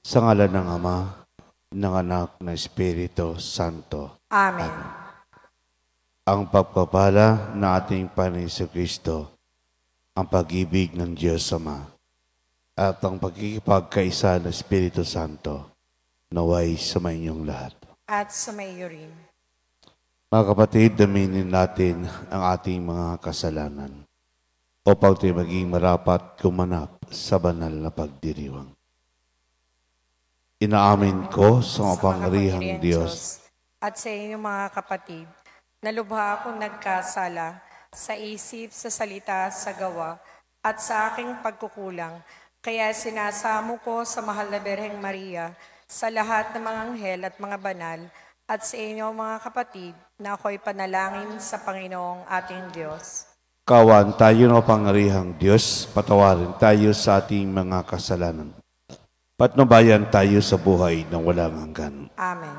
Sa ngalan ng Ama, ng Anak, ng Espiritu Santo. Amen. Ang pagpapala ng ating Panginoon Kristo, ang pag-ibig ng Diyos Ama, at ang pagkikipagkaisa ng Espiritu Santo, naway sa inyong lahat. At sa iyo rin. Mga kapatid, daminin natin ang ating mga kasalanan upang tayo maging marapat kumanap sa banal na pagdiriwang. Inaamin ko sa mapangyarihang Diyos at sa inyong mga kapatid, na lubha akong nagkasala sa isip, sa salita, sa gawa, at sa aking pagkukulang. Kaya sinasamo ko sa mahal na Birheng Maria, sa lahat ng mga anghel at mga banal, at sa inyong mga kapatid, na ako'y panalangin sa Panginoong ating Diyos. Kawan tayo ng mapangyarihang Diyos, patawarin tayo sa ating mga kasalanan. Patnubayan tayo sa buhay ng walang hanggan. Amen.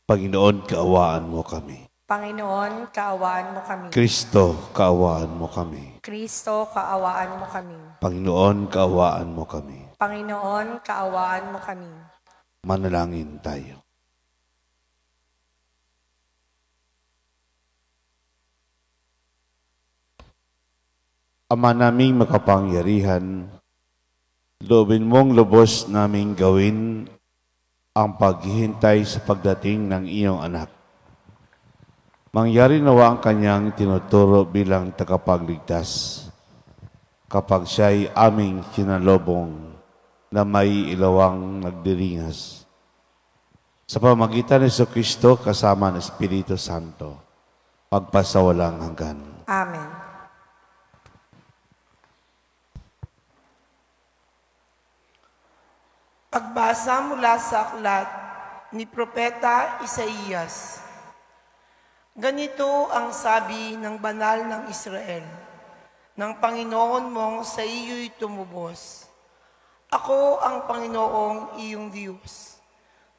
Panginoon, kaawaan mo kami. Panginoon, kaawaan mo kami. Kristo, kaawaan mo kami. Kristo, kaawaan mo kami. Panginoon, kaawaan mo kami. Panginoon, kaawaan mo kami. Manalangin tayo. Ama naming makapangyarihan, loobin mong lubos naming gawin ang paghihintay sa pagdating ng iyong anak. Mangyari nawa ang kanyang tinuturo bilang tagapagligtas kapag siya'y aming kinalobong na may ilawang nagdiringas. Sa pamagitan ni Jesucristo kasama ng Espiritu Santo, magpasawalang hanggan. Amen. Pagbasa mula sa aklat ni Propeta Isaías. Ganito ang sabi ng banal ng Israel, ng Panginoon mong sa iyo'y tumubos. Ako ang Panginoong iyong Diyos.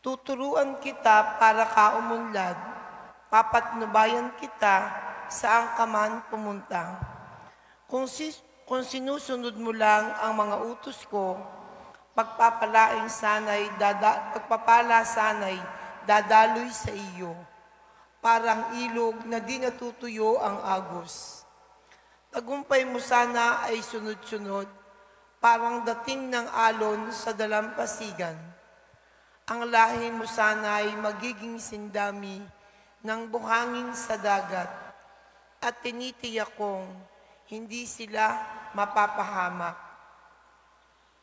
Tuturuan kita para ka umunlad, papatnubayan kita saan ka man pumunta. Kung sinusunod mo lang ang mga utos ko, pagpapala sana'y dadaloy sa iyo, parang ilog na di natutuyo ang agos. Tagumpay mo sana ay sunod-sunod, parang dating ng alon sa dalampasigan. Ang lahi mo sana ay magiging sindami ng buhangin sa dagat, at tinitiyak kong hindi sila mapapahamak.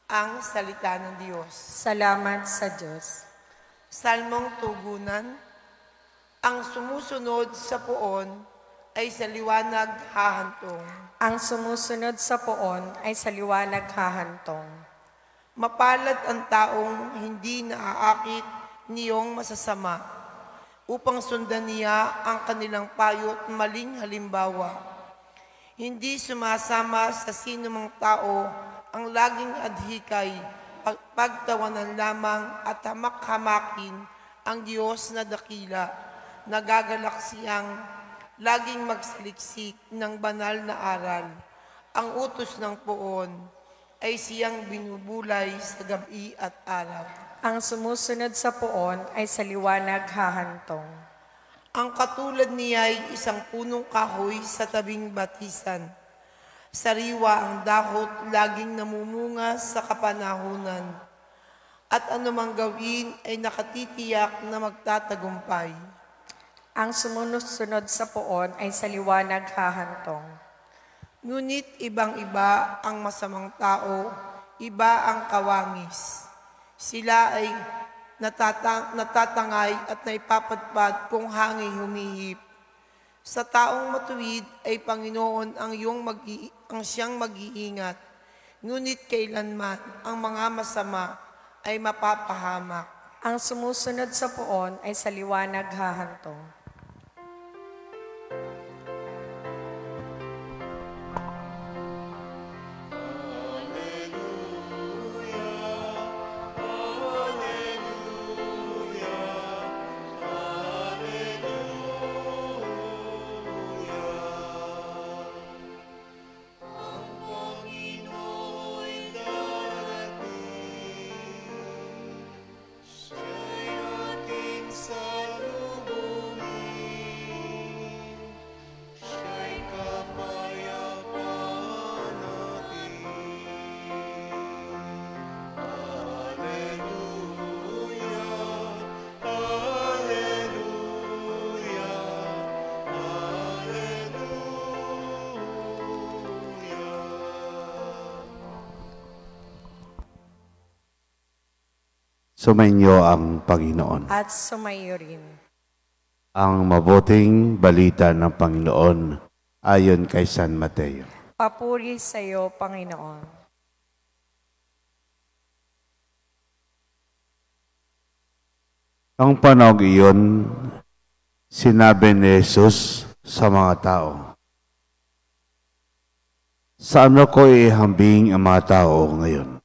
Ang salita ng Diyos. Salamat sa Diyos. Salmong tugunan. Ang sumusunod sa poon ay sa liwanag hahantong. Ang sumusunod sa poon ay sa liwanag hahantong. Mapalad ang taong hindi naaakit niyong masasama, upang sundan niya ang kanilang payo at maling halimbawa. Hindi sumasama sa sinumang tao ang laging adhikay, pagtawanan lamang at hamak-hamakin ang Diyos na dakila, nagagalak siyang laging magsaliksik ng banal na aral. Ang utos ng poon ay siyang binubulay sa gabi at araw. Ang sumusunod sa poon ay sa liwanag hahantong. Ang katulad niya ay isang punong kahoy sa tabing batisan. Sariwa ang dahot, laging namumunga sa kapanahunan. At anumang gawin ay nakatitiyak na magtatagumpay. Ang sumusunod sa poon ay sa liwanag hahantong. Ngunit ibang-iba ang masamang tao, iba ang kawangis. Sila ay natatangay at naipapadpad kung hangin humihip. Sa taong matuwid ay Panginoon ang siyang mag-iingat, ngunit kailanman ang mga masama ay mapapahamak. Ang sumusunod sa poon ay sa liwanag hahantong. Sumainyo ang Panginoon. At sumayo rin. Ang mabuting balita ng Panginoon ayon kay San Mateo. Papuri sa iyo, Panginoon. Ang panahon iyon, sinabi ni Jesus sa mga tao, "Saan ko ihambing ang mga tao ngayon?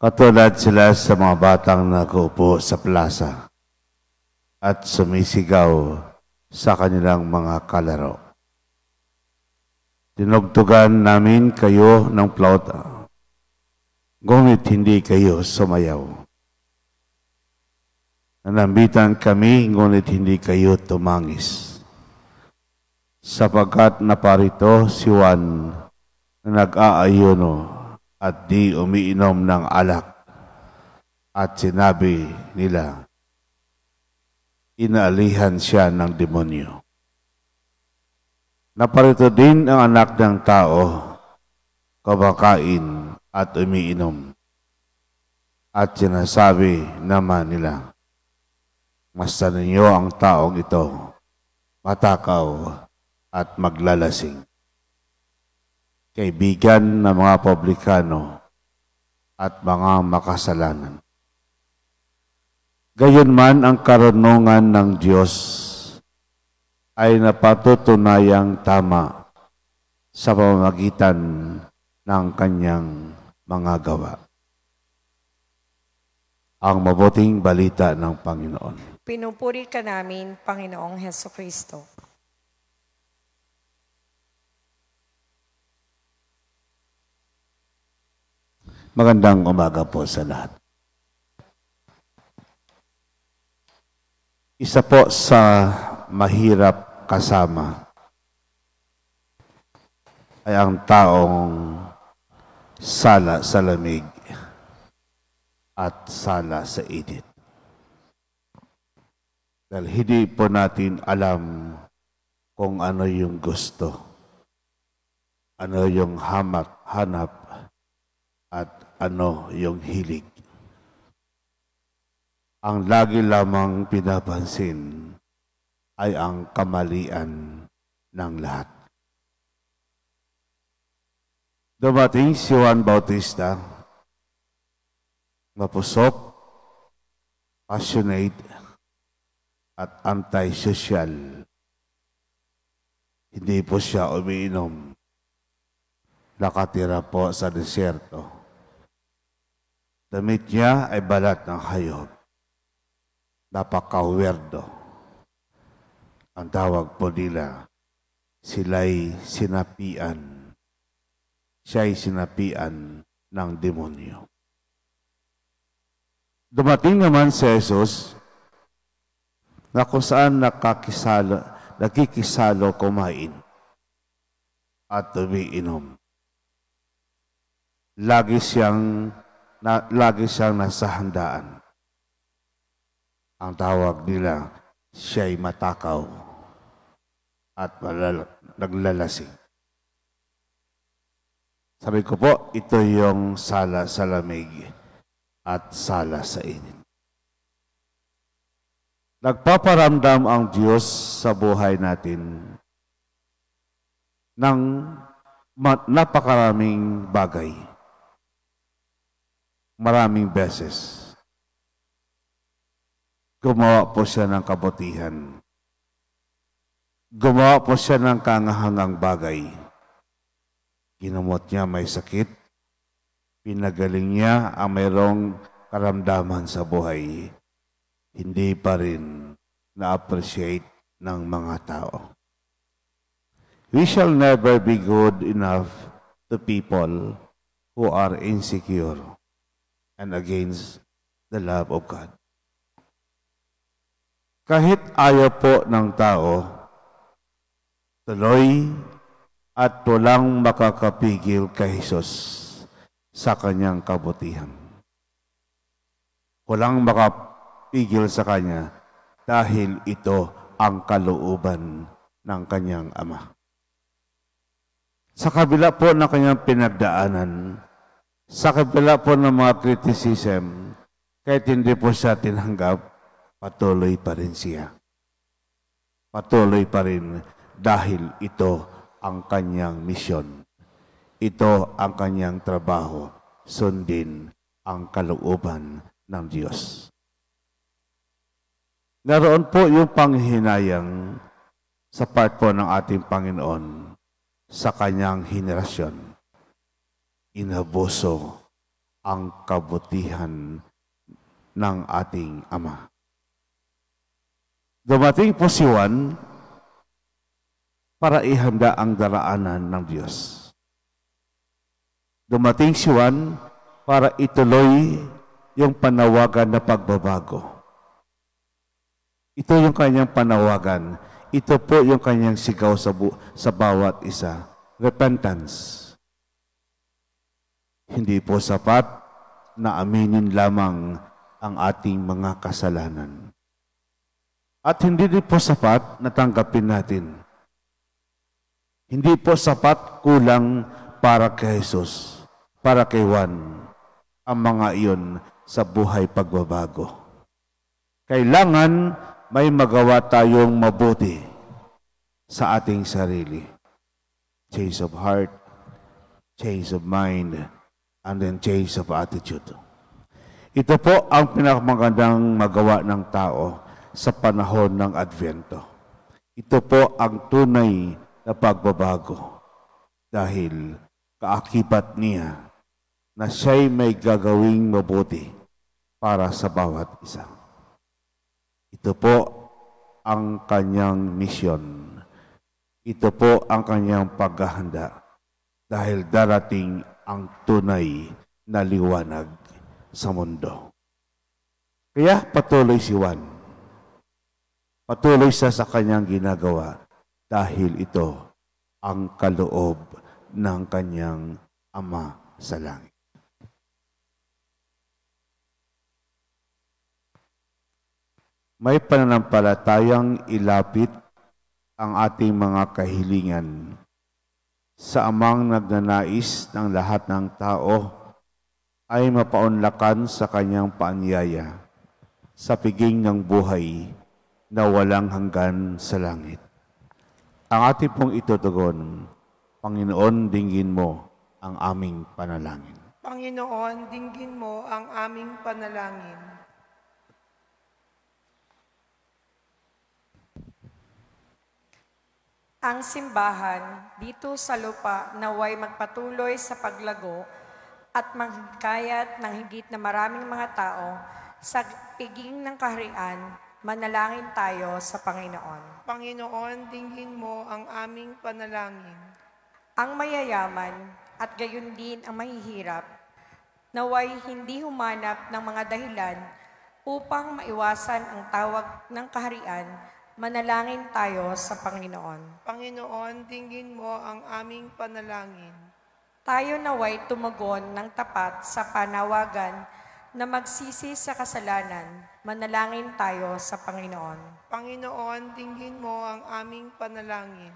Katulad sila sa mga batang nakuupo sa plaza at sumisigaw sa kanilang mga kalaro. Tinugtugan namin kayo ng plauta, ngunit hindi kayo sumayaw. Nanambitan kami, ngunit hindi kayo tumangis. Sapagkat naparito si Juan na nag-aayuno at di umiinom ng alak. At sinabi nila, inaalihan siya ng demonyo. Naparito din ang anak ng tao, kumakain at umiinom. At sinasabi naman nila, masdan ninyo ang taong ito, matakaw at maglalasing. Kaibigan ng mga publikano at mga makasalanan. Gayunman ang karunungan ng Diyos ay napatutunayang tama sa pamamagitan ng kanyang mga gawa. Ang mabuting balita ng Panginoon. Pinupuri ka namin, Panginoong Hesukristo. Magandang umaga po sa lahat. Isa po sa mahirap kasama ay ang taong sala sa lamig at sala sa init. Dahil hindi po natin alam kung ano yung gusto, ano yung hanap, at ano yung hilig. Ang lagi lamang pinapansin ay ang kamalian ng lahat. Dumating si Juan Bautista, mapusok, passionate, at anti-social. Hindi po siya umiinom. Nakatira po sa deserto. Damit niya ay balat ng hayop. Napaka-weirdo. Ang tawag po nila, sila'y sinapian. Siya'y sinapian ng demonyo. Dumating naman si Jesus na kung saan nakikisalo kumain at umiinom. Lagi siyang nasa handaan. Ang tawag nila, siya'y matakaw at naglalasing. Sabi ko po, ito yung sala sa lamig at sala sa init. Nagpaparamdam ang Diyos sa buhay natin ng napakaraming bagay. Maraming beses. Gumawa po siya ng kabutihan. Gumawa po siya ng kangahangang bagay. Ginamot niya may sakit. Pinagaling niya ang mayroong karamdaman sa buhay. Hindi pa rin na-appreciate ng mga tao. We shall never be good enough to people who are insecure and against the love of God. Kahit ayaw po ng tao, tuloy at walang makakapigil kay Jesus sa kanyang kabutihan. Walang makapigil sa kanya dahil ito ang kalooban ng kanyang Ama. Sa kabila po ng kanyang pinagdaanan, sa kabila po ng mga criticism, Kahit hindi po siya tinanggap, patuloy pa rin siya. Patuloy pa rin dahil ito ang kanyang misyon. Ito ang kanyang trabaho. Sundin ang kalooban ng Diyos. Naroon po yung panghihinayang sa part po ng ating Panginoon sa kanyang henerasyon. Inabuso ang kabutihan ng ating Ama. Dumating po si Juan para ihanda ang daraanan ng Diyos. Dumating si Juan para ituloy yung panawagan na pagbabago. Ito yung kanyang panawagan. Ito po yung kanyang sigaw sa bawat isa. Repentance. Hindi po sapat na aminin lamang ang ating mga kasalanan. At hindi din po sapat na tanggapin natin. Hindi po sapat kulang para kay Jesus, para kay Juan, ang mga iyon sa buhay pagbabago. Kailangan may magawa tayong mabuti sa ating sarili. Change of heart, change of mind, and then change of attitude. Ito po ang pinakamagandang magawa ng tao sa panahon ng Advento. Ito po ang tunay na pagbabago dahil kaakibat niya na siya'y may gagawing mabuti para sa bawat isa. Ito po ang kanyang misyon. Ito po ang kanyang paghahanda dahil darating ang tunay na liwanag sa mundo. Kaya patuloy si Juan. Patuloy siya sa kanyang ginagawa dahil ito ang kaloob ng kanyang Ama sa langit. May pananampalatayang ilapit ang ating mga kahilingan sa Amang nagnanais ng lahat ng tao ay mapaunlakan sa kanyang paanyaya sa piging ng buhay na walang hanggan sa langit. Ang ating pong itutugon, Panginoon, dinggin mo ang aming panalangin. Panginoon, dinggin mo ang aming panalangin. Ang simbahan dito sa lupa naway magpatuloy sa paglago at maghikayat ng higit na maraming mga tao sa piging ng kaharian. Manalangin tayo sa Panginoon. Panginoon, dinggin mo ang aming panalangin. Ang mayayaman at gayon din ang mahihirap, naway hindi humanap ng mga dahilan upang maiwasan ang tawag ng kaharian. Manalangin tayo sa Panginoon. Panginoon, dinggin mo ang aming panalangin. Tayo naway tumugon ng tapat sa panawagan na magsisi sa kasalanan. Manalangin tayo sa Panginoon. Panginoon, dinggin mo ang aming panalangin.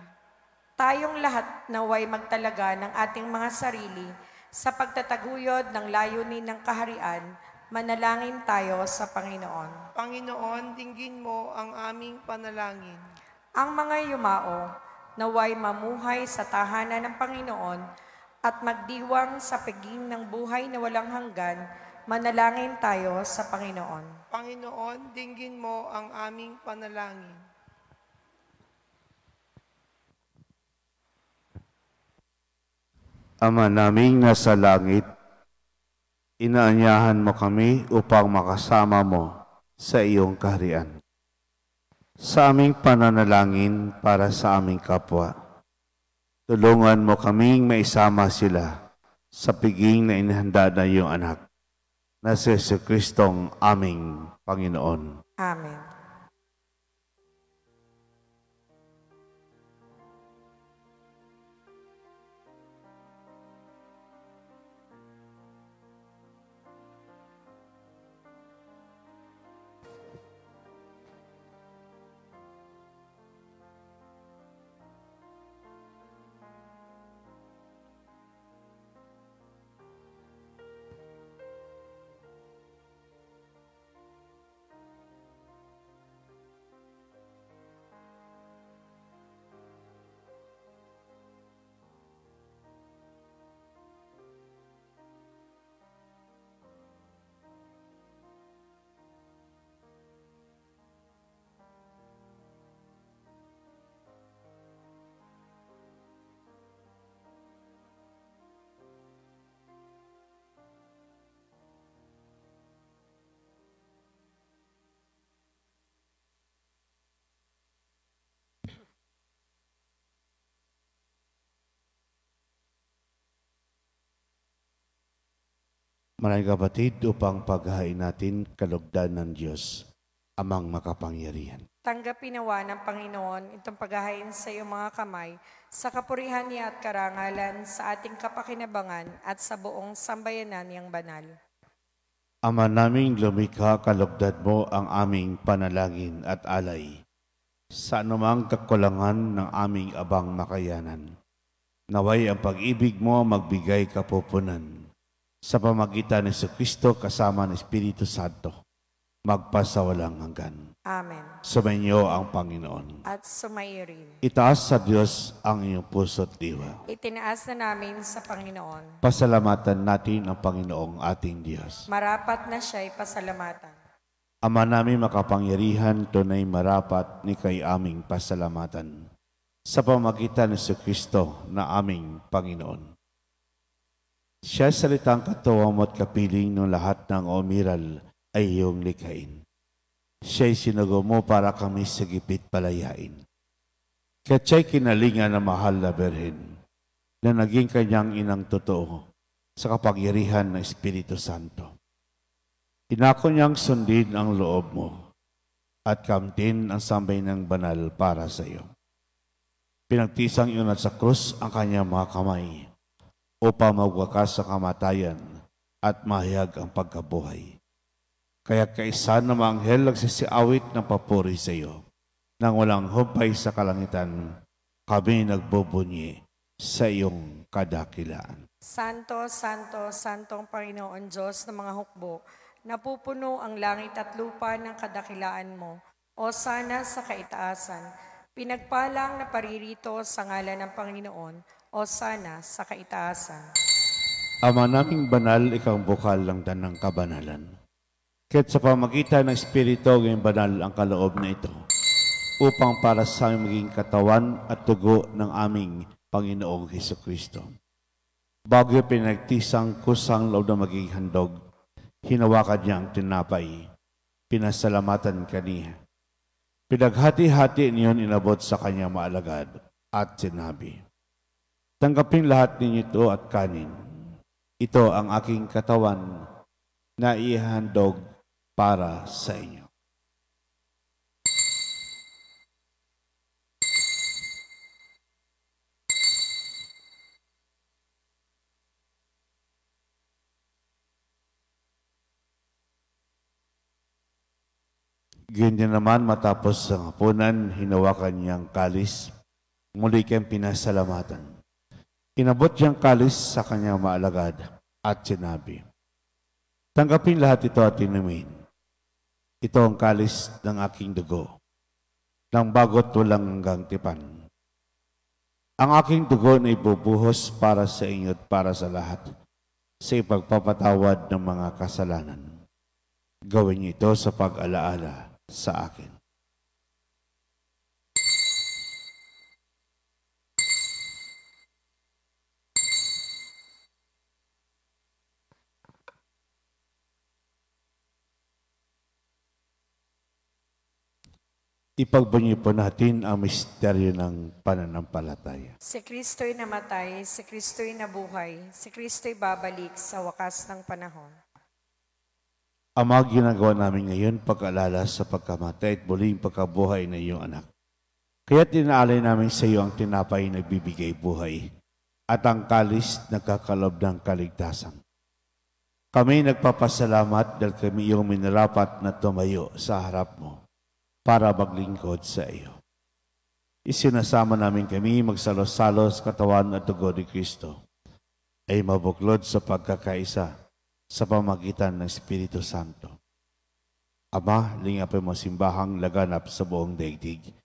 Tayong lahat naway magtalaga ng ating mga sarili sa pagtataguyod ng layunin ng kaharian. Manalangin tayo sa Panginoon. Panginoon, dinggin mo ang aming panalangin. Ang mga yumao naway mamuhay sa tahanan ng Panginoon at magdiwang sa piging ng buhay na walang hanggan. Manalangin tayo sa Panginoon. Panginoon, dinggin mo ang aming panalangin. Ama naming nasa langit, inaanyahan mo kami upang makasama mo sa iyong kaharian. Sa aming pananalangin para sa aming kapwa, tulungan mo kaming maisama sila sa piging na inihanda na iyong anak, na si Jesucristong aming Panginoon. Amen. Maraming kapatid, upang paghahain natin kalugdan ng Diyos, Amang makapangyarihan. Tanggapin nawa ng Panginoon itong paghahain sa iyong mga kamay, sa kapurihan niya at karangalan, sa ating kapakinabangan at sa buong sambayanan niyang banal. Ama naming lumikha, kalugdan mo ang aming panalangin at alay sa anumang kakulangan ng aming abang makayanan. Naway ang pag-ibig mo magbigay kapupunan sa pamagitan ni Kristo kasama ng Espiritu Santo, magpasawalang hanggan. Amen. Sumainyo ang Panginoon. At sumayo rin. Itaas sa Diyos ang iyong puso't diwa. Itinaas na namin sa Panginoon. Pasalamatan natin ang Panginoong ating Diyos. Marapat na siya'y pasalamatan. Ama namin makapangyarihan, tunay marapat ni kay aming pasalamatan sa pamagitan ni Kristo na aming Panginoon. Siya salitang katuwang at kapiling ng lahat ng umiral ay iyong likhain. Siya'y sinugo mo para kami sa gipit palayain. Kaya't siya'y kinalingan ng mahal na Berhen na naging kanyang inang totoo sa kapangyarihan ng Espiritu Santo. Inako niyang sundin ang loob mo at kamtin ang sambay ng banal para sa iyo. Pinagtisang iyon at sa krus ang kanyang mga kamay upang magwakas sa kamatayan at mahayag ang pagkabuhay. Kaya kaisa ng mga anghel nagsisiawit ng papuri sa iyo. Nang walang humpay sa kalangitan, kami nagbubunyi sa iyong kadakilaan. Santo, Santo, Santong Panginoon Diyos ng mga hukbo, napupuno ang langit at lupa ng kadakilaan mo. O sana sa kaitaasan, pinagpalang na paririto sa ngalan ng Panginoon. O sana sa kaitaasan. Ama naming banal, ikaw bukal ng danang kabanalan. Kaya't sa pamagitan ng Espiritu, ngayong banal ang kaloob na ito, upang para sa aming maging katawan at tugo ng aming Panginoong Hesukristo. Bago pinagtisang kusang loob na maging handog, hinawakan niya ang tinapay, pinasalamatan kaniya. Pinaghati-hati niyon inabot sa kanyang maalagad at sinabi, tanggapin lahat ninyo ito at kanin. Ito ang aking katawan na ihandog para sa inyo. Ganyan naman matapos ang hapunan, hinawakan niyang kalis, muli kang pinasalamatan. Inabot niyang kalis sa kanyang maalagad at sinabi, tanggapin lahat ito at inumin. Ito ang kalis ng aking dugo, ng bagot walang hanggang tipan. Ang aking dugo na ibubuhos para sa inyo at para sa lahat, sa ipagpapatawad ng mga kasalanan. Gawin niyo ito sa pag-alaala sa akin. Ipagbunyi po natin ang misteryo ng pananampalataya. Si Kristo'y namatay, si Kristo'y nabuhay, si Kristo'y babalik sa wakas ng panahon. Ama, ginagawa namin ngayon pag-alala sa pagkamatay at muling pagkabuhay ng iyong anak. Kaya tinaalay namin sa iyo ang tinapay na nagbibigay buhay at ang kalis na kakalob ng kaligtasan. Kami nagpapasalamat dahil kami iyong minarapat na tumayo sa harap mo para maglingkod sa iyo. Isinasama namin kami magsalo-salo sa katawan at dugo ni Kristo ay mabuklod sa pagkakaisa sa pamagitan ng Espiritu Santo. Ama, lingapin mo simbahang laganap sa buong daigdig.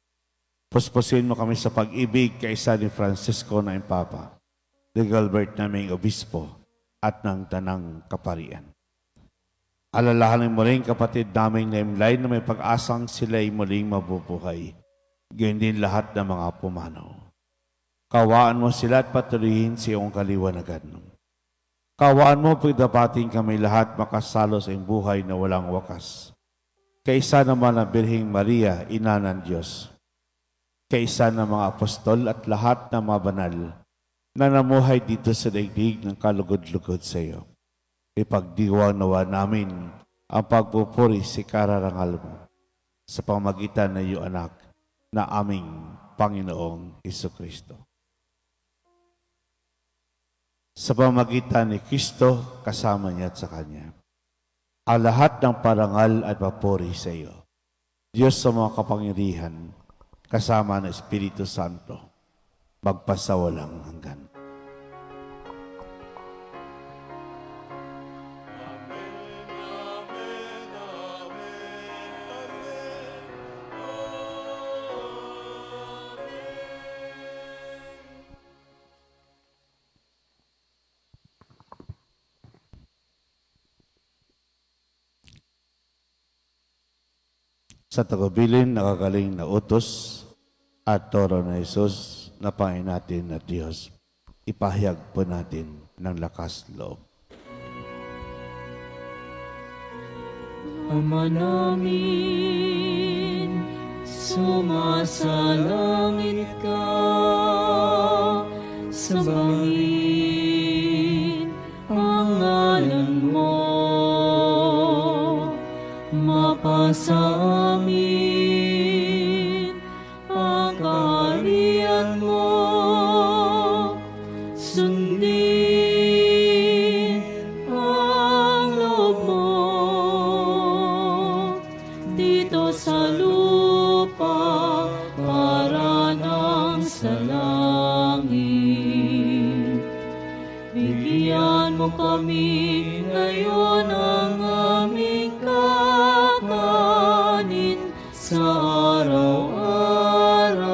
Puspusin mo kami sa pag-ibig kaisa ni Francisco na Impapa, ni Gilbert naming Obispo at ng Tanang Kaparian. Alalahanin mo rin kapatid naming naimlay na may pag-asang sila'y muling mabubuhay. Gayun din lahat ng mga pumanaw. Kawaan mo sila at patuloyin sa iyong kaliwanagan. Kawaan mo pagdapating kami lahat makasalo sa iyong buhay na walang wakas. Kaisa naman ang Birheng Maria, Ina ng Diyos. Kaisa ng mga apostol at lahat ng mga banal na namuhay dito sa daigdig ng kalugod-lugod sa iyo. ipagdiwang nawa namin ang pagpupuri si kararangal mo sa pamagitan ng iyong anak na aming Panginoong Hesukristo. Sa pamagitan ni Kristo, kasama niya at sa Kanya, ang lahat ng parangal at papuri sa iyo, Diyos sa mga kapangyarihan, kasama ng Espiritu Santo, magpasawalang hanggan. Sa tagubilin, nakagaling na utos at toro na Jesus na Panginoon natin na Diyos, ipahayag po natin ng lakas loob. Ama namin, sumasalangit ka, sambahin ang ngalan mo, mapasa amin ang kaharian mo, sundin ang loob mo dito sa lupa para nang sa langit. Bigyan mo kami ngayon ang aming kakanin sa araw-araw,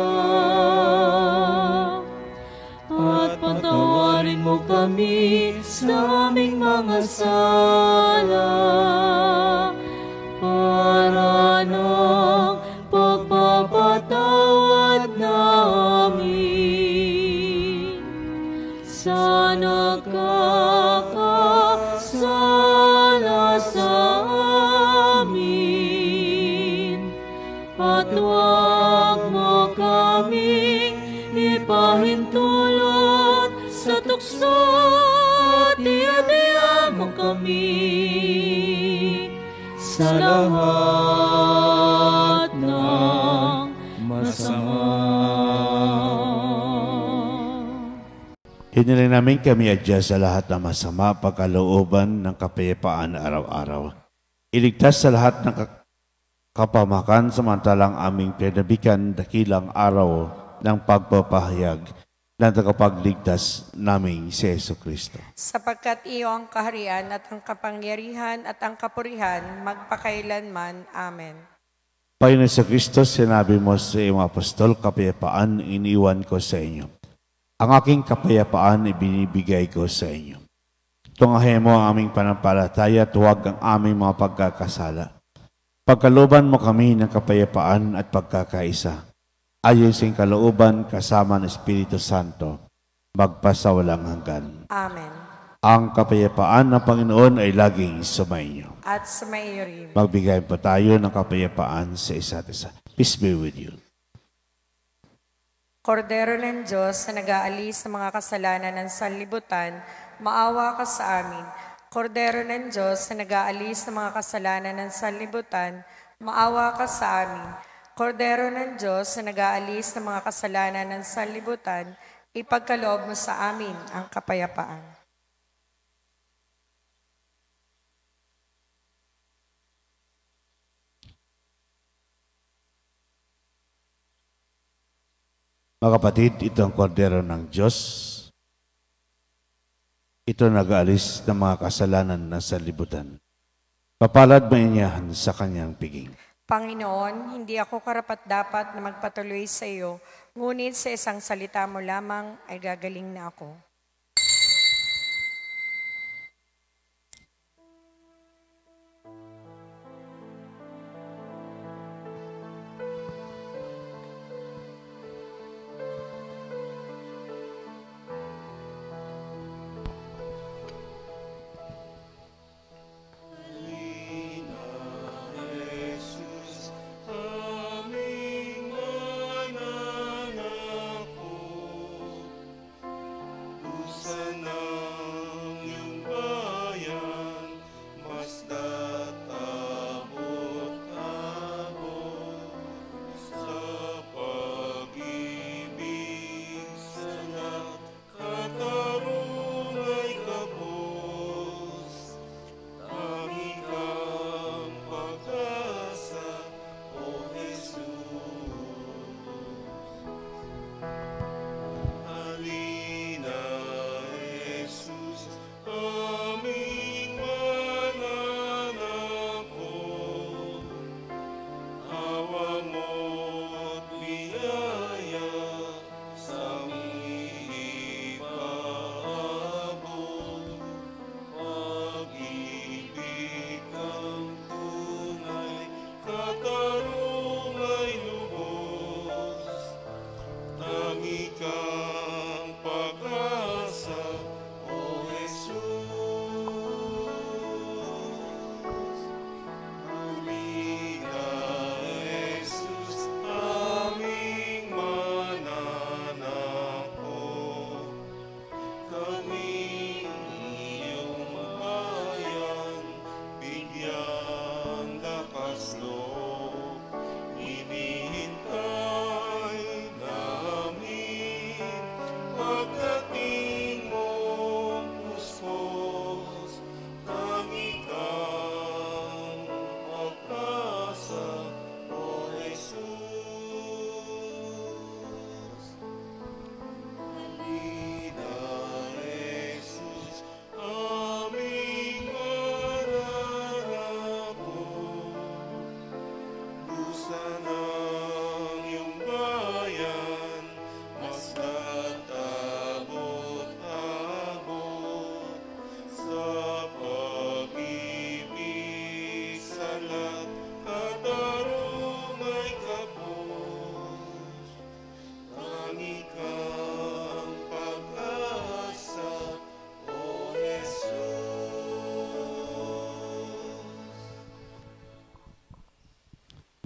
at patawarin mo kami sa aming mga sala para ng pagpapatawad namin sa nakakasala sa amin, at huwag mo kaming ipahintulot sa tukso, at iadya mo kami sa lahat ng masama. Hiniling namin kami adya sa lahat ng masama, pagkalooban ng kapayapaan araw-araw. Iligtas sa lahat ng kapamakan, samantalang aming pinabikan dakilang araw ng pagpapahayag ng tagapagligtas naming si Jesucristo. Sapagkat iyo ang kaharian at ang kapangyarihan at ang kapurihan magpakailanman. Amen. Panginoon Jesucristo, sinabi mo sa iyong apostol, kapayapaan iniwan ko sa inyo. Ang aking kapayapaan ibinibigay ko sa inyo. Tunghahin mo ang aming panampalataya at huwag ang aming mga pagkakasala. Pagkalooban mo kami ng kapayapaan at pagkakaisa, ayon sa iyong kalooban kasama ng Espiritu Santo, magpasawalang hanggan. Amen. Ang kapayapaan ng Panginoon ay laging sumainyo. At sumaiyo rin. Magbigay po tayo ng kapayapaan sa isa't isa. Peace be with you. Kordero ng Diyos na nag-aalis ng mga kasalanan ng sanlibutan, maawa ka sa amin. Kordero ng Diyos na nag-aalis ng mga kasalanan ng sanlibutan, maawa ka sa amin. Kordero ng Diyos na nag-aalis ng mga kasalanan ng sanlibutan, ipagkaloob mo sa amin ang kapayapaan. Mga kapatid, ito ang kordero ng Diyos. Ito nag-aalis ng mga kasalanan ng sanlibutan. Papalad ba niya sa kanyang piging? Panginoon, hindi ako karapat-dapat na magpatuloy sa iyo, ngunit sa isang salita mo lamang ay gagaling na ako.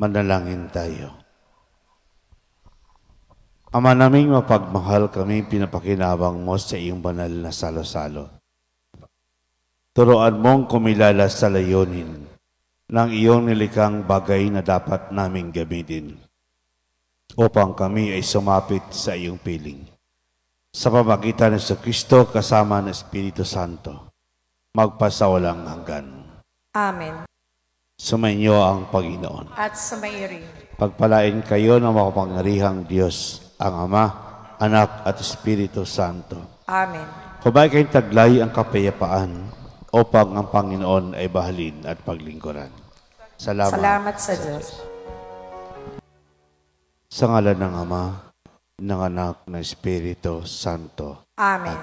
Manalangin tayo. Ama naming mapagmahal, kami pinapakinabang mo sa iyong banal na salo-salo. Turuan mong kumilala sa layunin ng iyong nilikang bagay na dapat naming gamitin upang kami ay sumapit sa iyong piling. Sa pamagitan ng Kristo kasama ng Espiritu Santo, magpasawalang hanggan. Amen. Sumainyo ang Panginoon. At sumayo rin. Pagpalain kayo ng makapangyarihang Diyos, ang Ama, Anak at Espiritu Santo. Amen. Huwag kayong taglay ang kapayapaan upang ang Panginoon ay bahalin at paglingkuran. Salamat sa Diyos. Sa ngalan ng Ama, ng Anak, ng Espiritu Santo. Amen.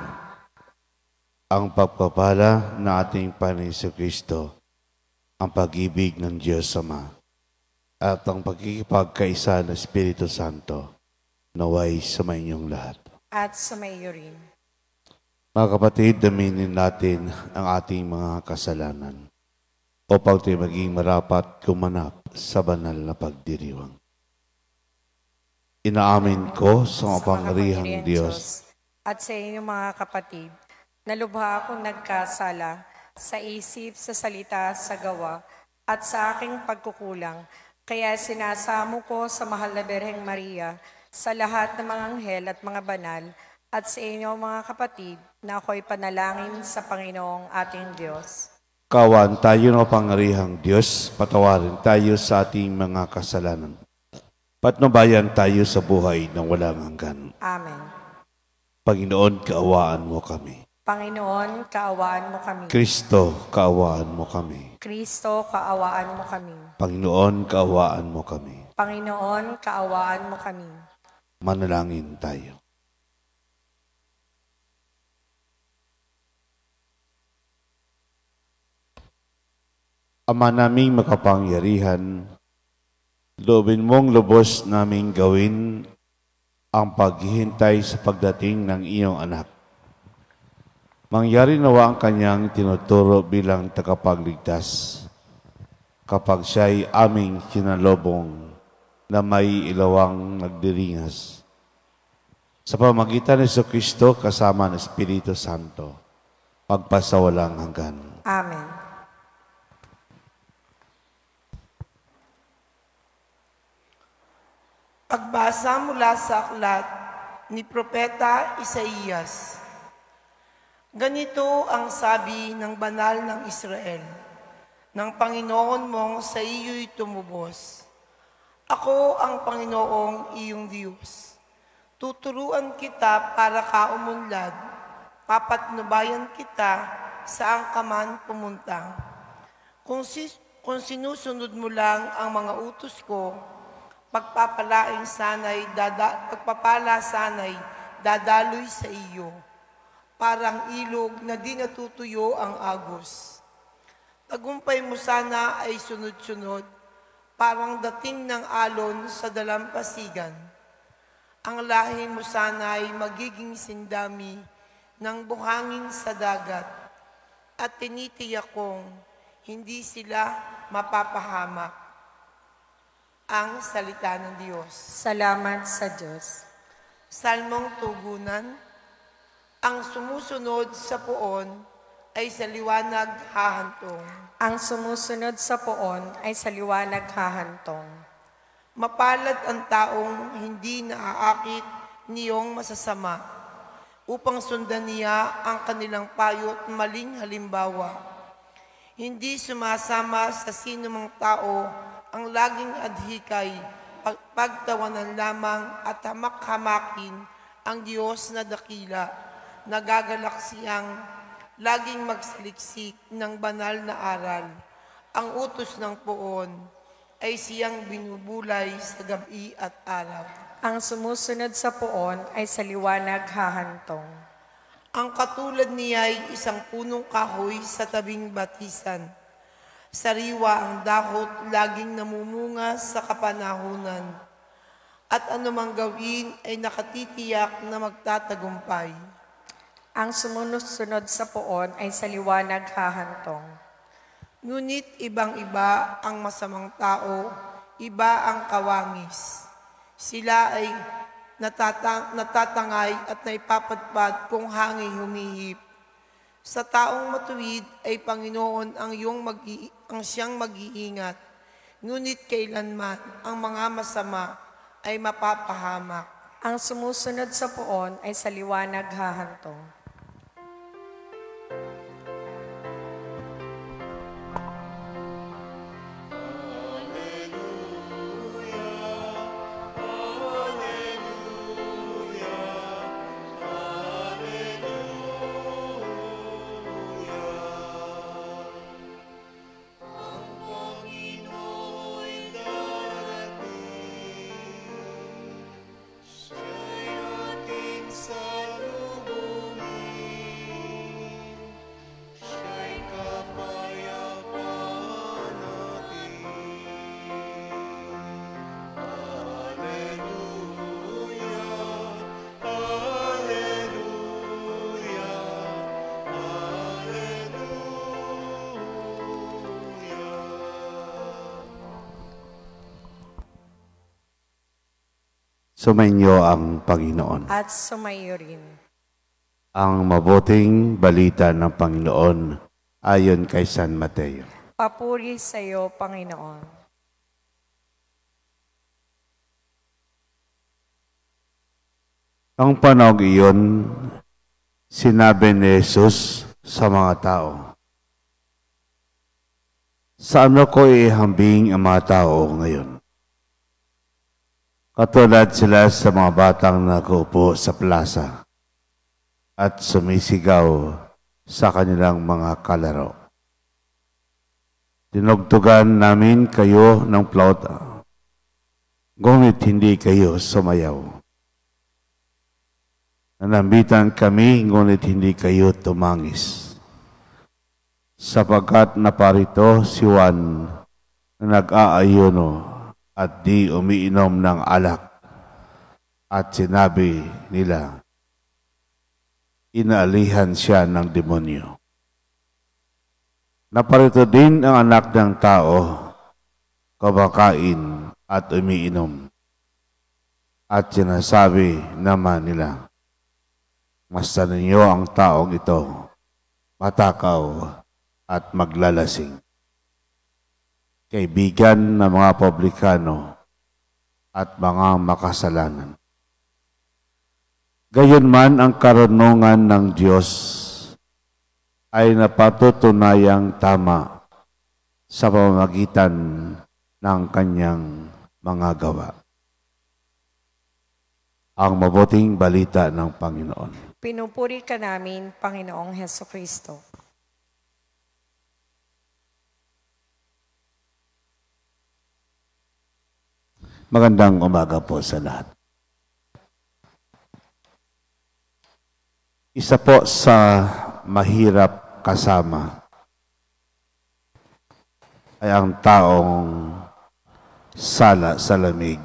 Ang pagpapala ng ating Panginoon Kristo, ang pag-ibig ng Diyos Ama, at ang pagkikipagkaisa ng Espiritu Santo, naway sumainyong lahat. At sumayo rin. Mga kapatid, daminin natin ang ating mga kasalanan upang tayo maging marapat kumanap sa banal na pagdiriwang. Inaamin ko sa mapangyarihang Diyos at sa inyong mga kapatid, na lubha akong nagkasala sa isip, sa salita, sa gawa, at sa aking pagkukulang. Kaya sinasamo ko sa mahal na Birheng Maria, sa lahat ng mga anghel at mga banal, at sa inyong mga kapatid, na ako'y panalangin sa Panginoong ating Diyos. Kawan tayo ng mapangyarihang Diyos, patawarin tayo sa ating mga kasalanan. Patnubayan tayo sa buhay ng walang hanggan. Amen. Panginoon, kaawaan mo kami. Panginoon, kaawaan mo kami. Kristo, kaawaan mo kami. Kristo, kaawaan mo kami. Panginoon, kaawaan mo kami. Panginoon, kaawaan mo kami. Manalangin tayo. Ama naming makapangyarihan, loobin mong lubos naming gawin ang paghihintay sa pagdating ng iyong anak. Mangyari nawa ang kanyang tinuturo bilang tagapagligtas kapag siya'y aming kinalobong na may ilawang nagdiringas. Sa pamagitan ng Kristo kasama ng Espiritu Santo, magpasawalang hanggan. Amen. Pagbasa mula sa aklat ni Propeta Isaías. Ganito ang sabi ng banal ng Israel, ng Panginoon mong sa iyo'y tumubos. Ako ang Panginoong iyong Diyos. Tuturuan kita para ka umunlad, papatnubayan kita saan ka man pumunta. Kung sinusunod mo lang ang mga utos ko, pagpapala sana'y dadaloy sa iyo. Parang ilog na di natutuyo ang agos. Tagumpay mo sana ay sunod-sunod, parang dating ng alon sa dalampasigan. Ang lahi mo sana ay magiging sindami ng buhangin sa dagat, at tinitiyak kong hindi sila mapapahamak. Ang salita ng Diyos. Salamat sa Diyos. Salmong tugunan. Ang sumusunod sa poon ay sa liwanag hahantong. Ang sumusunod sa poon ay sa liwanag hahantong. Mapalad ang taong hindi naaakit niyong masasama, upang sundan niya ang kanilang payo't maling halimbawa. Hindi sumasama sa sinumang tao ang laging adhikay, pagtawanan lamang at hamak-hamakin ang Diyos na dakila. Nagagalak siyang laging magsaliksik ng banal na aral. Ang utos ng poon ay siyang binubulay sa gabi at araw. Ang sumusunod sa poon ay sa liwanag hahantong. Ang katulad niya ay isang punong kahoy sa tabing batisan. Sariwa ang dahot, laging namumunga sa kapanahunan. At anumang gawin ay nakatitiyak na magtatagumpay. Ang sumusunod sa poon ay sa liwanag hahantong. Ngunit ibang-iba ang masamang tao, iba ang kawangis. Sila ay natatangay at naipapadpad kung hangin humihip. Sa taong matuwid ay Panginoon ang siyang mag-iingat. Ngunit kailanman ang mga masama ay mapapahamak. Ang sumusunod sa puon ay sa liwanag hahantong. Sumainyo ang Panginoon. At sumayo rin. Ang mabuting balita ng Panginoon ayon kay San Mateo. Papuri sa iyo, Panginoon. Ang panahon iyon, sinabi ni Jesus sa mga tao, "Saan ko ihambing ang mga tao ngayon? Katulad sila sa mga batang nakaupo sa plaza at sumisigaw sa kanilang mga kalaro. Tinugtugan namin kayo ng plauta, ngunit hindi kayo sumayaw. Nanambitan kami, ngunit hindi kayo tumangis. Sapagkat naparito si Juan na nag-aayuno at di umiinom ng alak. At sinabi nila, inaalihan siya ng demonyo. Naparito din ang anak ng tao, kumakain at umiinom. At sinasabi naman nila, masdan ninyo ang taong ito, matakaw at maglalasing. Kaibigan ng mga publikano at mga makasalanan. Gayunman ang karunungan ng Diyos ay napatutunayang tama sa pamamagitan ng kanyang mga gawa. Ang mabuting balita ng Panginoon. Pinupuri ka namin, Panginoong Hesukristo. Magandang umaga po sa lahat. Isa po sa mahirap kasama ay ang taong sala sa lamig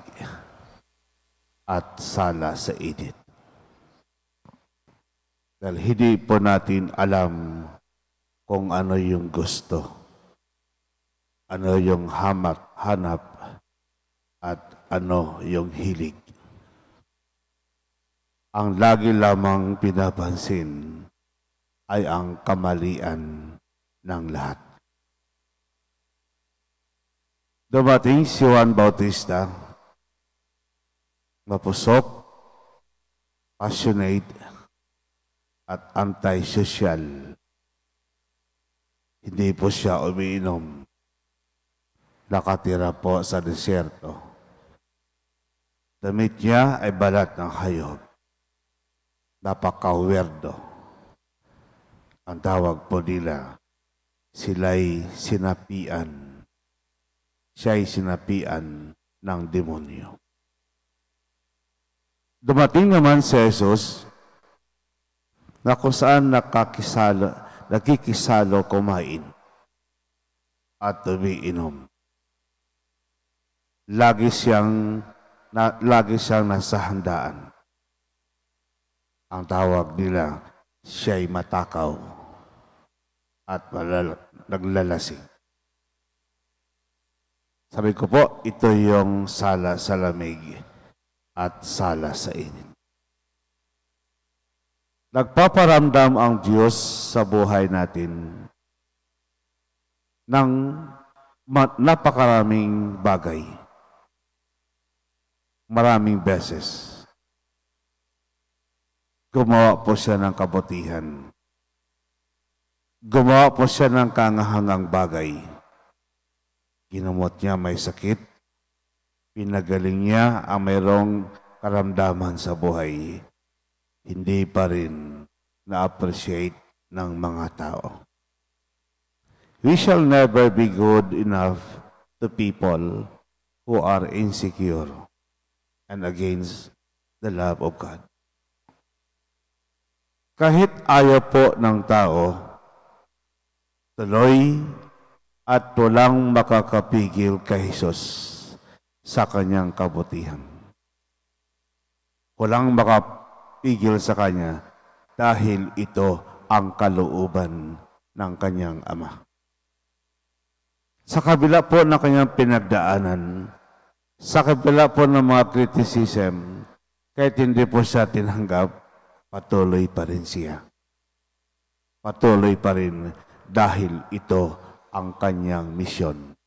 at sala sa init. Dahil hindi po natin alam kung ano yung gusto, ano yung hanap, at ano yung hilig. Ang lagi lamang pinapansin ay ang kamalian ng lahat. Dumating si Juan Bautista, mapusok, passionate, at anti-social. Hindi po siya umiinom. Nakatira po sa desyerto. Damit niya ay balat ng hayop. Napaka-weirdo. Ang tawag po nila, sila'y sinapian. Siya'y sinapian ng demonyo. Dumating naman si Jesus na kung saan nakikisalo kumain at umiinom. Lagi siyang nasa handaan. Ang tawag nila, siya'y matakaw at naglalasing. Sabi ko po, ito yung sala sa lamig at sala sa init. Nagpaparamdam ang Diyos sa buhay natin ng napakaraming bagay. Maraming beses. Gumawa po siya ng kabutihan. Gumawa po siya ng kangahangang bagay. Ginamot niya may sakit. Pinagaling niya ang mayroong karamdaman sa buhay. Hindi pa rin na-appreciate ng mga tao. We shall never be good enough to people who are insecure and against the love of God. Kahit ayaw po ng tao, tuloy at walang makakapigil kay Jesus sa kanyang kabutihan. Walang makapigil sa kanya dahil ito ang kalooban ng kanyang Ama. Sa kabila po ng kanyang pinagdaanan, sa kabila po ng mga criticism, kahit hindi po siya tinanggap, patuloy pa rin siya. Patuloy pa rin dahil ito ang kanyang misyon.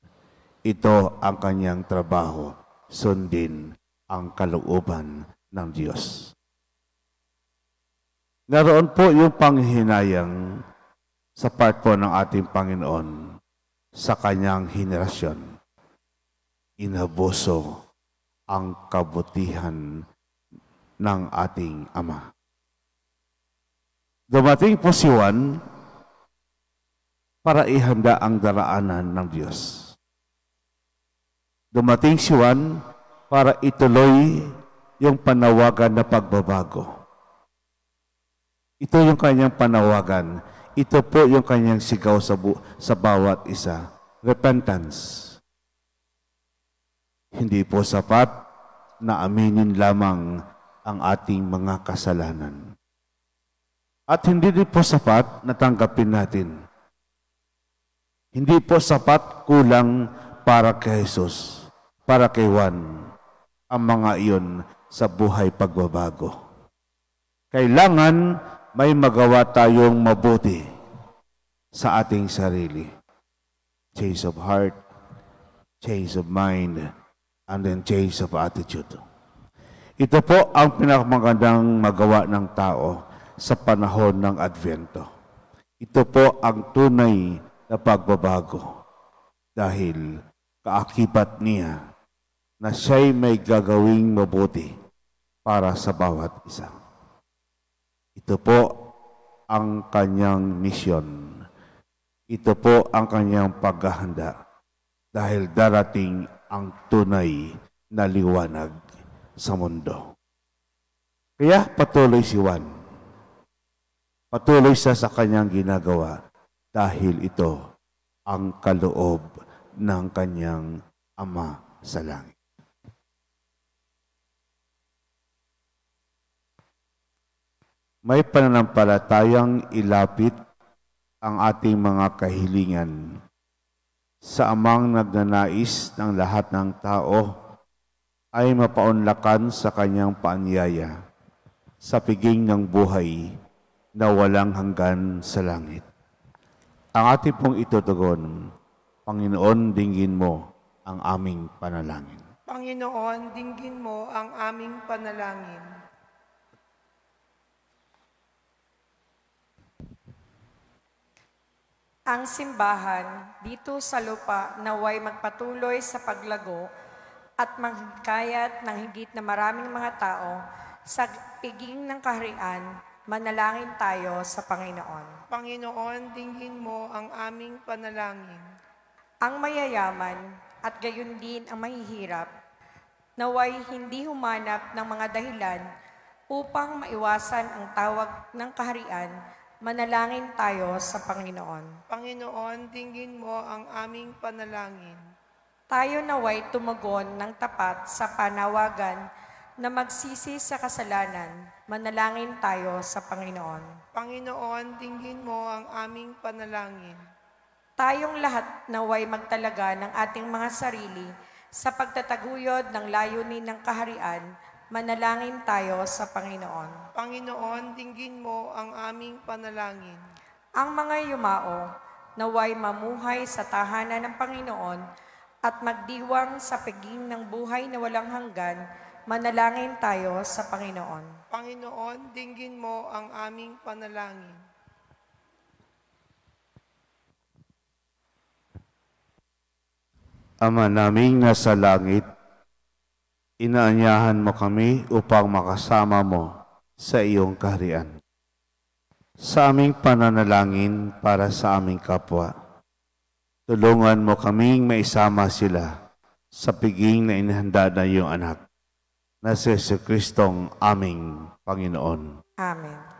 Ito ang kanyang trabaho, sundin ang kalooban ng Diyos. Naroon po yung panghihinayang sa part po ng ating Panginoon sa kanyang henerasyon. Inabuso ang kabutihan ng ating Ama. Dumating po si Juan para ihanda ang daraanan ng Diyos. Dumating si Juan para ituloy yung panawagan na pagbabago. Ito yung kanyang panawagan. Ito po yung kanyang sigaw sa bawat isa. Repentance. Hindi po sapat na aminin lamang ang ating mga kasalanan. At hindi din po sapat na tanggapin natin. Hindi po sapat kulang para kay Jesus, para kay Juan, ang mga iyon sa buhay pagbabago. Kailangan may magawa tayong mabuti sa ating sarili. Change of heart, change of mind, and then change of attitude. Ito po ang pinakamagandang magawa ng tao sa panahon ng Advento. Ito po ang tunay na pagbabago dahil kaakibat niya na siya'y may gagawing mabuti para sa bawat isa. Ito po ang kanyang misyon. Ito po ang kanyang paghahanda dahil darating ang tunay na liwanag sa mundo. Kaya patuloy si Juan. Patuloy siya sa kanyang ginagawa dahil ito ang kaloob ng kanyang Ama sa langit. May pananampalatayang ilapit ang ating mga kahilingan sa Amang nagnanais ng lahat ng tao ay mapaunlakan sa kanyang paanyaya sa piging ng buhay na walang hanggan sa langit. Ang ating pong itutugon, Panginoon, dinggin mo ang aming panalangin. Panginoon, dinggin mo ang aming panalangin. Ang simbahan dito sa lupa naway magpatuloy sa paglago at maghikayat ng higit na maraming mga tao sa piging ng kaharian. Manalangin tayo sa Panginoon. Panginoon, dinggin mo ang aming panalangin. Ang mayayaman at gayon din ang mahihirap, naway hindi humanap ng mga dahilan upang maiwasan ang tawag ng kaharian. Manalangin tayo sa Panginoon. Panginoon, dinggin mo ang aming panalangin. Tayo naway tumugon ng tapat sa panawagan na magsisi sa kasalanan. Manalangin tayo sa Panginoon. Panginoon, dinggin mo ang aming panalangin. Tayong lahat naway magtalaga ng ating mga sarili sa pagtataguyod ng layunin ng kaharian, manalangin tayo sa Panginoon. Panginoon, dinggin mo ang aming panalangin. Ang mga yumao naway mamuhay sa tahanan ng Panginoon at magdiwang sa piging ng buhay na walang hanggan, manalangin tayo sa Panginoon. Panginoon, dinggin mo ang aming panalangin. Ama naming nasa langit, inaanyahan mo kami upang makasama mo sa iyong kaharian. Sa aming pananalangin para sa aming kapwa, tulungan mo kaming maisama sila sa piging na inihanda na iyong anak, na si Jesucristong aming Panginoon. Amen.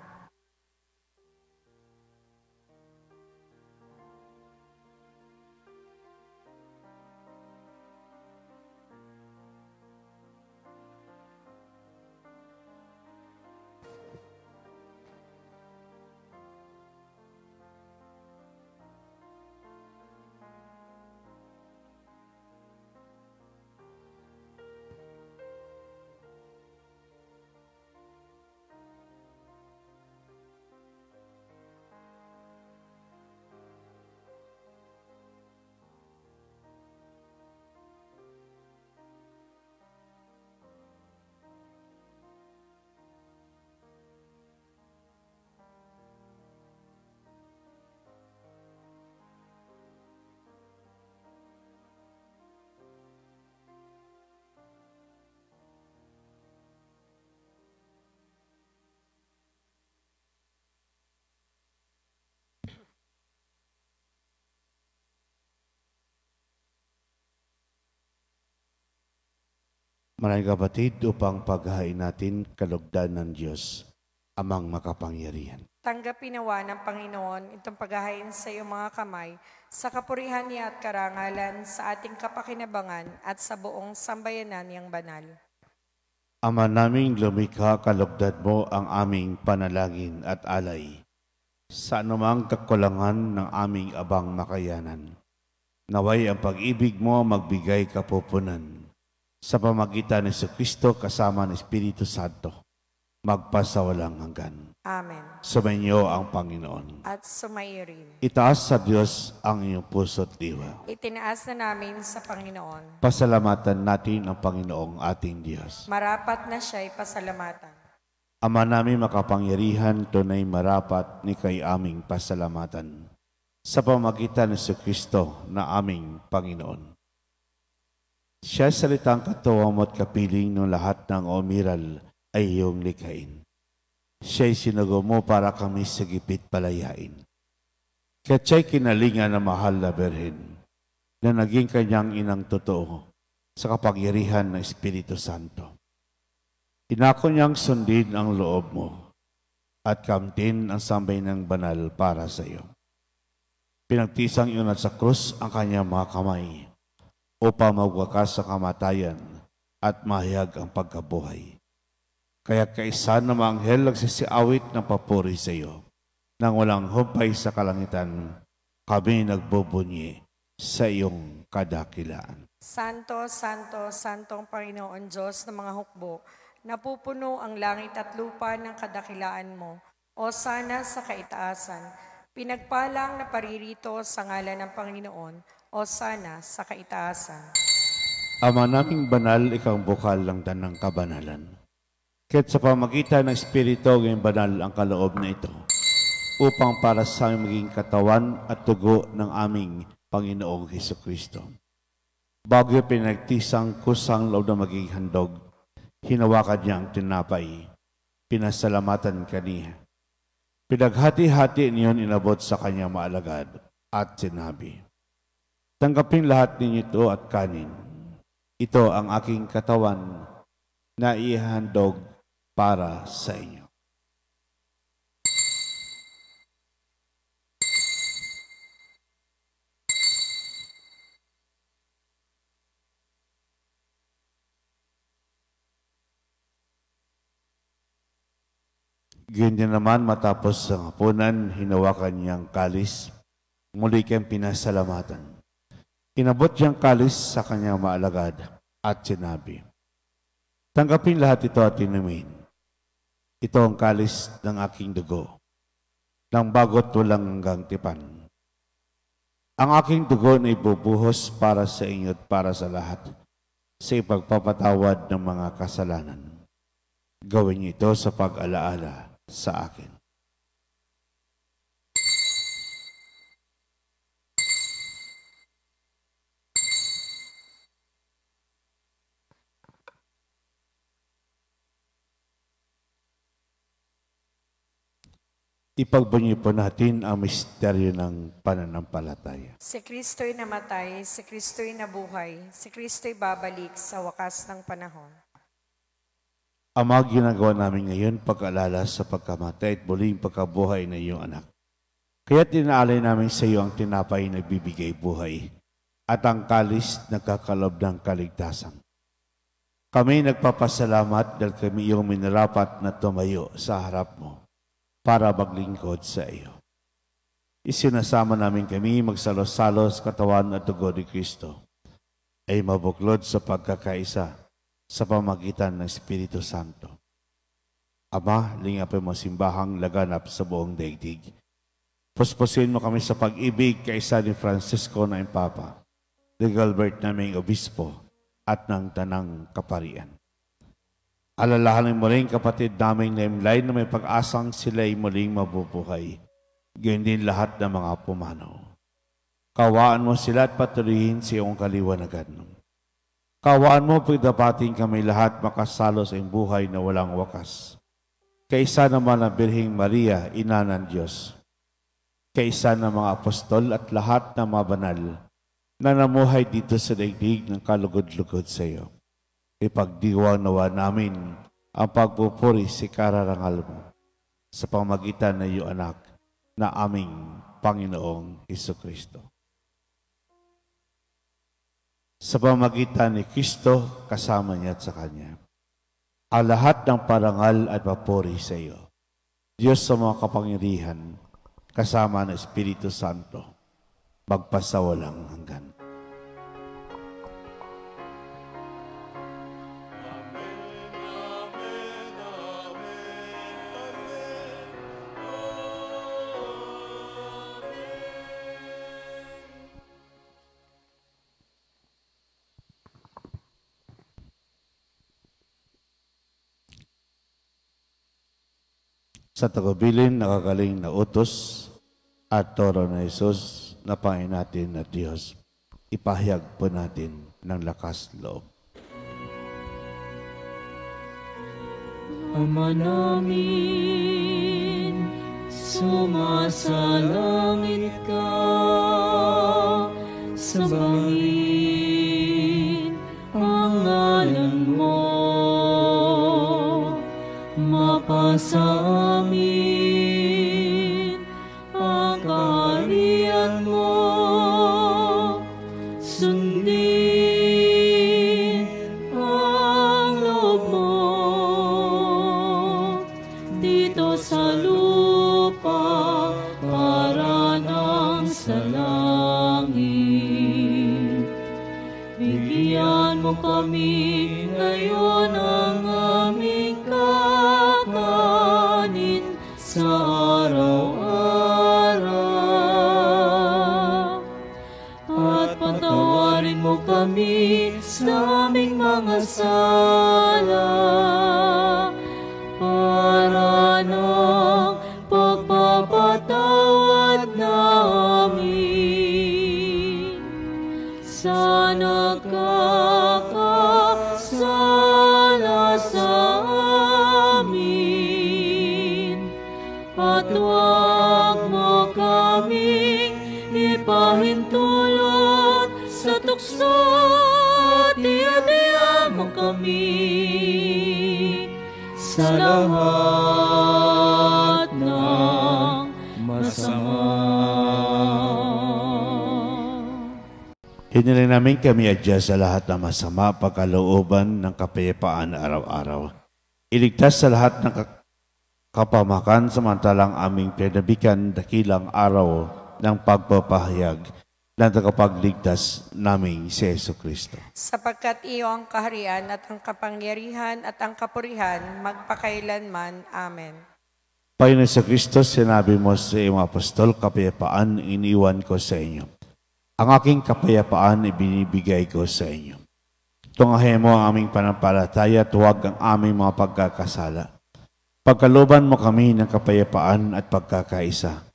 Maraming kapatid, upang paghahain natin kalugdan ng Diyos, amang makapangyarihan. Tanggapin nawa ng Panginoon itong paghahain sa iyong mga kamay, sa kapurihan niya at karangalan, sa ating kapakinabangan at sa buong sambayanan niyang banal. Ama naming lumikha, kalugdan mo ang aming panalangin at alay sa anumang kakulangan ng aming abang makayanan. Naway ang pag-ibig mo magbigay kapupunan sa pamagitan ni Jesucristo kasama ng Espiritu Santo, magpasawalang hanggan. Amen. Sumainyo ang Panginoon. At sumairin. Itaas sa Diyos ang iyong puso't diwa. Itinaas na namin sa Panginoon. Pasalamatan natin ang Panginoong ating Diyos. Marapat na siya'y pasalamatan. Ama namin makapangyarihan, tunay marapat ni kay aming pasalamatan sa pamagitan ni Jesucristo na aming Panginoon. Siya salitang katuwa mo at kapiling ng lahat ng umiral ay iyong likhain. Siya'y sinugo mo para kami sa gipit palayain. Kaya't siya'y kinalingan ng mahal na Berhen na naging kanyang inang totoo sa kapangyarihan ng Espiritu Santo. Inako niyang sundin ang loob mo at kamtin ang sambay ng banal para sa iyo. Pinagtisang iyon at sa krus ang kanyang mga kamay upang magwakas sa kamatayan at mahayag ang pagkabuhay. Kaya kaisa ng mga anghel nagsisiawit ng papuri sa iyo. Nang walang humpay sa kalangitan, kami nagbubunyi sa iyong kadakilaan. Santo, Santo, Santong Panginoon Diyos ng mga hukbo, napupuno ang langit at lupa ng kadakilaan mo, o sana sa kaitaasan. Pinagpalang na paririto sa ngalan ng Panginoon, o sana sa kaitaasan. Ama naming banal, ikaw bukal ng tanang kabanalan. Kaya't sa pamagitan ng Espiritu, ngayong banal ang kaloob na ito, upang para sa aming maging katawan at tugo ng aming Panginoong Hesukristo. Bago pinagtisang kusang loob na maging handog, hinawakan niya ang tinapay, pinasalamatan kaniya. Pinaghati-hati niyon inabot sa kanyang maalagad at sinabi, tanggapin lahat ninyo ito at kanin. Ito ang aking katawan na ihandog para sa inyo. Ganyan naman matapos ang hapunan, hinawakan niyang kalis, Muli kayong pinasalamatan. Inabot niyang kalis sa kanyang maalagad at sinabi, tanggapin lahat ito at inumin. Ito ang kalis ng aking dugo, ng bagot walang hanggang tipan. Ang aking dugo na ibubuhos para sa inyo at para sa lahat, sa ipagpapatawad ng mga kasalanan. Gawin niyo ito sa pag-alaala sa akin. Ipagbunyi po natin ang misteryo ng pananampalataya. Si Kristo'y namatay, si Kristo'y nabuhay, si Kristo'y babalik sa wakas ng panahon. Ama, ginagawa namin ngayon pag-alala sa pagkamatay at muling pagkabuhay ng iyong anak. Kaya tinaalay namin sa iyo ang tinapay na bibigay buhay at ang kalis na kakalob ng kaligtasan. Kami nagpapasalamat dahil kami iyong minarapat na tumayo sa harap mo para maglingkod sa iyo. Isinasama namin kami magsalo-salo sa katawan at dugo ni Kristo ay mabuklod sa pagkakaisa sa pamagitan ng Espiritu Santo. Ama, lingapin mo simbahang laganap sa buong daigdig. Puspusin mo kami sa pag-ibig kaisa ni Francisco na Papa, ni Gilbert naming Obispo at ng Tanang Kaparian. Alalahanin mo rin kapatid naming naimlay na may pag-asang sila'y muling mabubuhay. Gayun din lahat ng mga pumanaw. Kawaan mo sila at patuloyin sa iyong kaliwanagan. Kawaan mo pagdapating kami lahat makasalo sa iyong buhay na walang wakas. Kaisa naman ang Birheng Maria, Ina ng Diyos. Kaisa ng mga apostol at lahat ng mga banal na namuhay dito sa daigdig ng kalugod-lugod sa iyo. Ipagdiwang nawa namin ang pagpupuri si kararangal mo sa pamagitan ng iyong anak na aming Panginoong Hesukristo. Sa pamagitan ni Kristo, kasama niya at sa Kanya, ang lahat ng parangal at papuri sa iyo, Diyos sa mga kapangyarihan, kasama ng Espiritu Santo, magpasawalang hanggan. Sa tagubilin, nakagaling na utos at toro na Jesus na Panginoon natin na Diyos, ipahayag po natin ng lakas loob. Ama namin, sumasalangit ka, sambahin ang ngalan mo, mapasa amin ang kaharian mo, sundin ang loob mo dito sa lupa para nang sa langit. Bigyan mo kami ngayon ang aming kakanin sa araw-araw, at patawarin mo kami sa aming mga sala para ng pagpapatawad namin sa nagkakasala sa amin, at huwag mo kaming ipahintulot sa tukso, at iadya mo kami sa lahat ng masama. Hiniling namin kami adya sa lahat ng masama, pagkalooban ng kapayapaan araw-araw. Iligtas sa lahat ng kapamakan samantalang aming pinabikan dakilang araw ng pagpapahayag ng tagapagligtas naming si Jesucristo. Sapagkat iyo ang kaharian at ang kapangyarihan at ang kapurihan magpakailanman. Amen. Panginoon Jesucristo, sinabi mo sa iyong apostol, kapayapaan iniwan ko sa inyo. Ang aking kapayapaan ibinibigay ko sa inyo. Tunghahin mo ang aming panampalataya at huwag ang aming mga pagkakasala. Pagkalooban mo kami ng kapayapaan at pagkakaisa.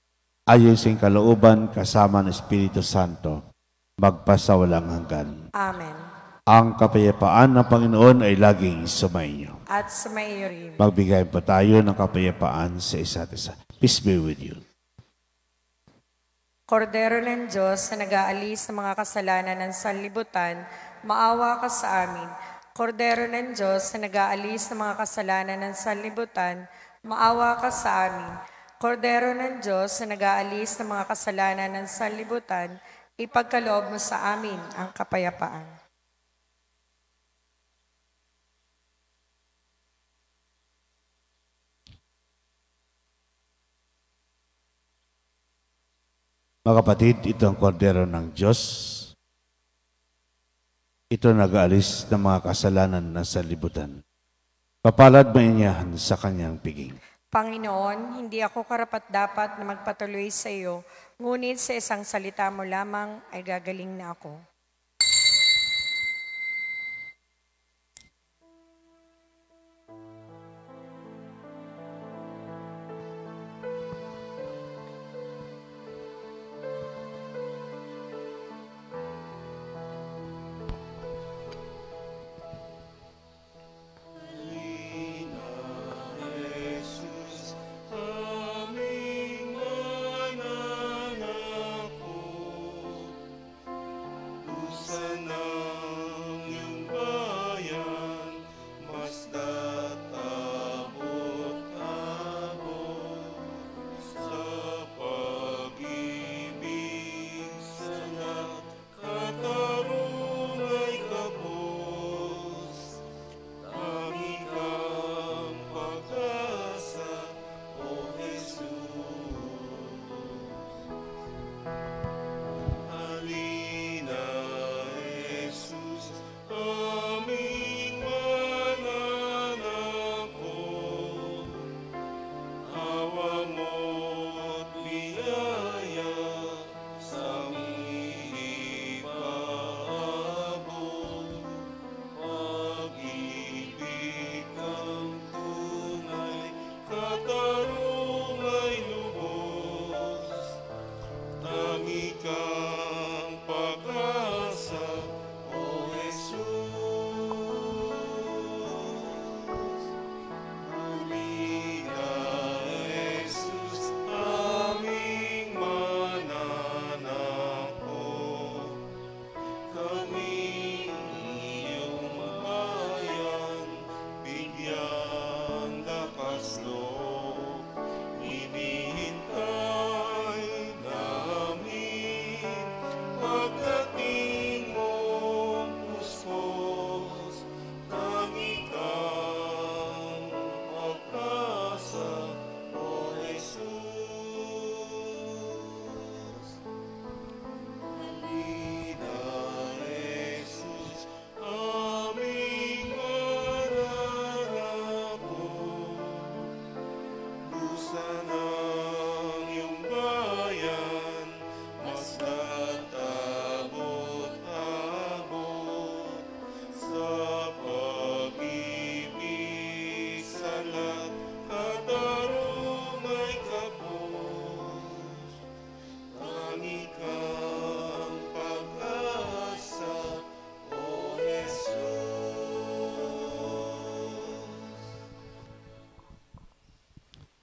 Ayon sa iyong kalooban kasama ng Espiritu Santo, magpasawalang hanggan. Amen. Ang kapayapaan ng Panginoon ay laging sumainyo. At sumaiyo rin. Magbigay po tayo ng kapayapaan sa isa't isa. Peace be with you. Kordero ng Diyos na nag-aalis ng mga kasalanan ng sanlibutan, maawa ka sa amin. Kordero ng Diyos na nag-aalis ng mga kasalanan ng sanlibutan, maawa ka sa amin. Kordero ng Diyos na nag-aalis ng mga kasalanan ng sanlibutan, ipagkaloob mo sa amin ang kapayapaan. Mga kapatid, ito ang kordero ng Diyos. Ito nag-aalis ng mga kasalanan ng sanlibutan. Papalad ba niya sa kanyang piging? Panginoon, hindi ako karapat-dapat na magpatuloy sa iyo, ngunit sa isang salita mo lamang ay gagaling na ako.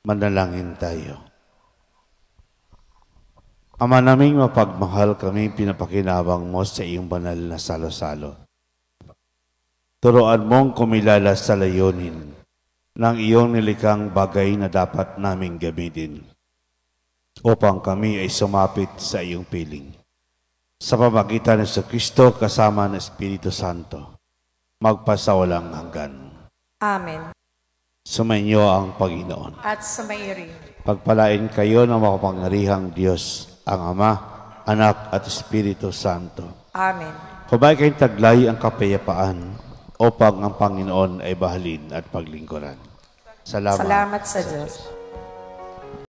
Manalangin tayo. Ama naming mapagmahal, kami pinapakinabang mo sa iyong banal na salo-salo. Turuan mong kumilala sa layunin ng iyong nilikang bagay na dapat naming gamitin upang kami ay sumapit sa iyong piling. Sa pamagitan ng Kristo kasama ng Espiritu Santo, magpasawalang hanggan. Amen. Sumainyo ang Panginoon. At sumaiyo rin. Pagpalain kayo ng makapangyarihang Diyos, ang Ama, Anak at Espiritu Santo. Amen. Kumain kayong taglay ang kapayapaan upang ang Panginoon ay bahalin at paglingkuran. Salamat. Salamat sa Diyos.